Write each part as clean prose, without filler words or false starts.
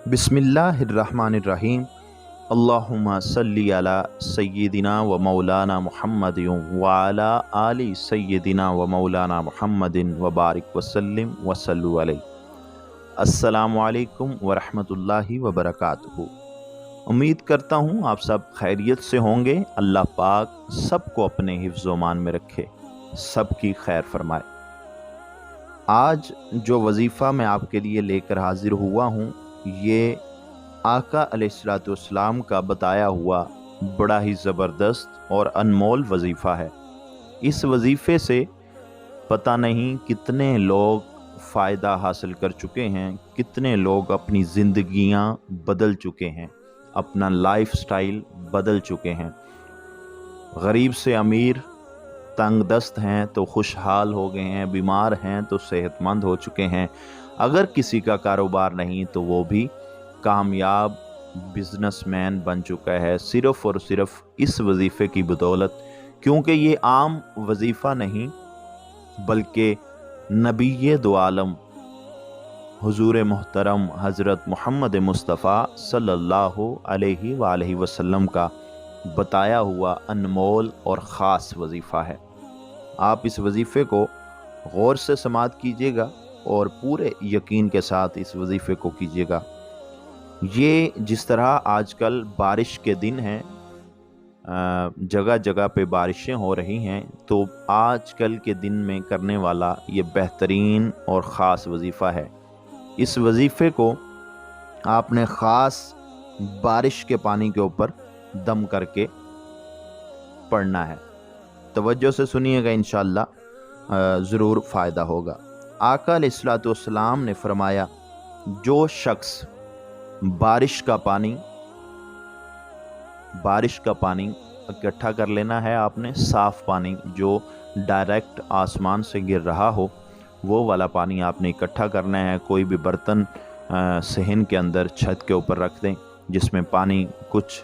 बिस्मिल्लाहिर्रहमानिर्रहीम। अल्लाहुम्मा सल्ली अला सय्यिदिना व मौलाना मुहम्मदिन व अला आलि सय्यिदिना व मौलाना मुहम्मदिन व बारिक वसल्लिम वसल्लु अलैहि। अस्सलामु अलैकुम व रहमतुल्लाहि व बरकातुहू। उम्मीद करता हूँ आप सब खैरियत से होंगे। अल्लाह पाक सबको अपने हिफ्ज़ व मान में रखे, सबकी खैर फरमाए। आज जो वजीफ़ा मैं आपके लिए लेकर हाजिर हुआ हूँ, ये आका अलैहिस्सलाम का बताया हुआ बड़ा ही ज़बरदस्त और अनमोल वजीफ़ा है। इस वजीफ़े से पता नहीं कितने लोग फ़ायदा हासिल कर चुके हैं, कितने लोग अपनी ज़िंदगियां बदल चुके हैं, अपना लाइफस्टाइल बदल चुके हैं। गरीब से अमीर, तंग दस्त हैं तो खुशहाल हो गए हैं, बीमार हैं तो सेहतमंद हो चुके हैं। अगर किसी का कारोबार नहीं तो वो भी कामयाब बिजनेसमैन बन चुका है, सिर्फ़ और सिर्फ इस वजीफ़े की बदौलत। क्योंकि ये आम वजीफ़ा नहीं बल्कि नबी दो आलम हुजूर मोहतरम हज़रत मोहम्मद मुस्तफ़ा सल्लल्लाहु अलैहि वसल्लम का बताया हुआ अनमोल और ख़ास वजीफ़ा है। आप इस वजीफ़े को गौर से समाअत कीजिएगा और पूरे यकीन के साथ इस वजीफ़े को कीजिएगा। ये जिस तरह आजकल बारिश के दिन हैं, जगह जगह पे बारिशें हो रही हैं, तो आजकल के दिन में करने वाला ये बेहतरीन और ख़ास वजीफ़ा है। इस वजीफ़े को आपने ख़ास बारिश के पानी के ऊपर दम करके पढ़ना है। तवज्जो से सुनिएगा, इंशाअल्लाह ज़रूर फ़ायदा होगा। आका अलैहिस्सलाम ने फरमाया, जो शख्स बारिश का पानी इकट्ठा कर लेना है, आपने साफ़ पानी जो डायरेक्ट आसमान से गिर रहा हो, वो वाला पानी आपने इकट्ठा करना है। कोई भी बर्तन सहन के अंदर छत के ऊपर रख दें जिसमें पानी कुछ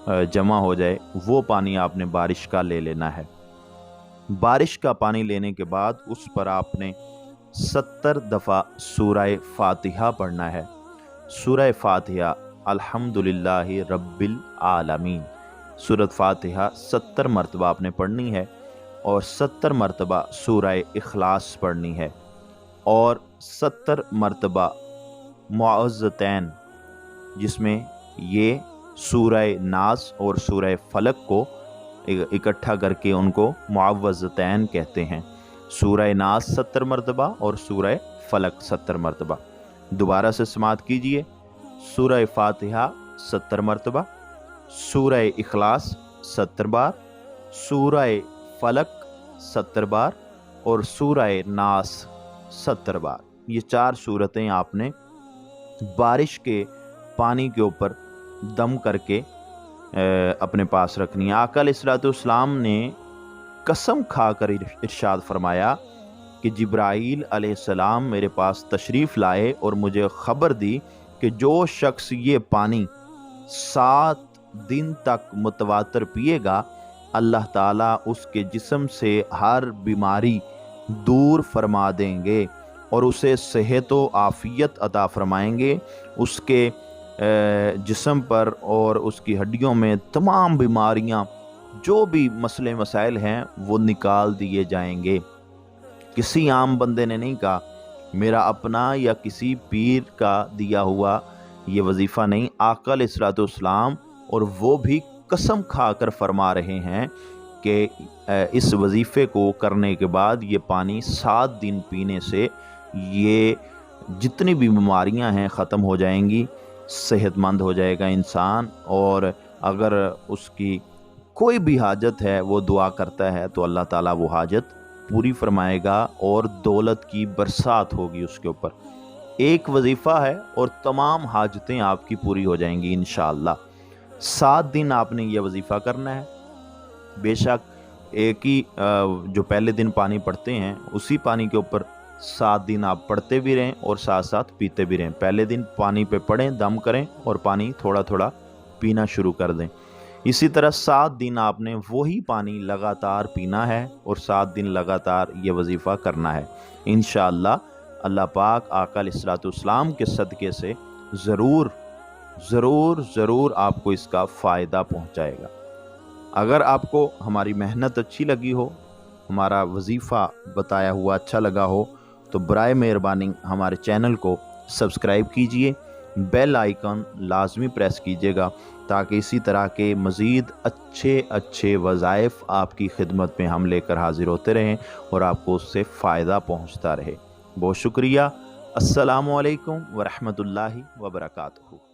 जमा हो जाए, वो पानी आपने बारिश का ले लेना है। बारिश का पानी लेने के बाद उस पर आपने 70 दफ़ा सूरह फातिहा पढ़ना है। सूरह फातिहा अल्हम्दुलिल्लाहि रब्बिल आलमीन, सूरत फातिहा 70 मरतबा आपने पढ़नी है और 70 मरतबा सूरह इखलास पढ़नी है और 70 मरतबा मुअव्वज़तैन, जिसमें ये सूरह नास और सूरह फलक को इकट्ठा करके उनको मुअव्वज़तैन कहते हैं। सूरह नास 70 मरतबा और सूरह फलक 70 मरतबा। दोबारा से समाअत कीजिए। सूरह फातिहा 70 मरतबा, सूरह इखलास 70 बार, सूरह फलक 70 बार और सूरह नास 70 बार। ये 4 सूरतें आपने बारिश के पानी के ऊपर दम करके अपने पास रखनी है। आका अलैहिस्सलाम ने कसम खाकर इरशाद फरमाया कि जिब्राईल अलैहिस्सलाम मेरे पास तशरीफ़ लाए और मुझे ख़बर दी कि जो शख्स ये पानी 7 दिन तक मुतवातर पिएगा, अल्लाह ताला उसके जिस्म से हर बीमारी दूर फरमा देंगे और उसे सेहत व आफ़ियत अता फरमाएंगे। उसके जिस्म पर और उसकी हड्डियों में तमाम बीमारियां, जो भी मसले मसाइल हैं, वो निकाल दिए जाएंगे। किसी आम बंदे ने नहीं कहा, मेरा अपना या किसी पीर का दिया हुआ ये वजीफ़ा नहीं। आका अलैहिस्सलाम और वो भी कसम खाकर फरमा रहे हैं कि इस वजीफ़े को करने के बाद ये पानी 7 दिन पीने से ये जितनी भी बीमारियां हैं ख़त्म हो जाएंगी, सेहतमंद हो जाएगा इंसान। और अगर उसकी कोई भी हाजत है, वो दुआ करता है तो अल्लाह ताला वो हाजत पूरी फरमाएगा और दौलत की बरसात होगी उसके ऊपर। एक वजीफ़ा है और तमाम हाजतें आपकी पूरी हो जाएंगी इंशाअल्लाह। 7 दिन आपने ये वजीफ़ा करना है। बेशक एक ही जो पहले दिन पानी पढ़ते हैं, उसी पानी के ऊपर 7 दिन आप पढ़ते भी रहें और साथ साथ पीते भी रहें। पहले दिन पानी पे पढ़ें, दम करें और पानी थोड़ा थोड़ा पीना शुरू कर दें। इसी तरह 7 दिन आपने वही पानी लगातार पीना है और 7 दिन लगातार ये वजीफ़ा करना है। इंशाअल्लाह अल्लाह पाक आका अलैहिस्सलाम के सदक़े से ज़रूर ضرور آپ کو اس کا فائدہ پہنچائے گا۔ اگر آپ کو ہماری محنت اچھی لگی ہو، ہمارا وظیفہ بتایا ہوا اچھا لگا ہو، تو برائے مہربانی ہمارے چینل کو سبسکرائب کیجئے، بیل آئیکن لازمی پریس کیجئے گا تاکہ اسی طرح کے مزید اچھے وظائف آپ کی خدمت میں ہم لے کر حاضر ہوتے رہیں اور آپ کو اس سے فائدہ پہنچتا رہے۔ بہت شکریہ۔ السلام علیکم ورحمۃ اللہ وبرکاتہ۔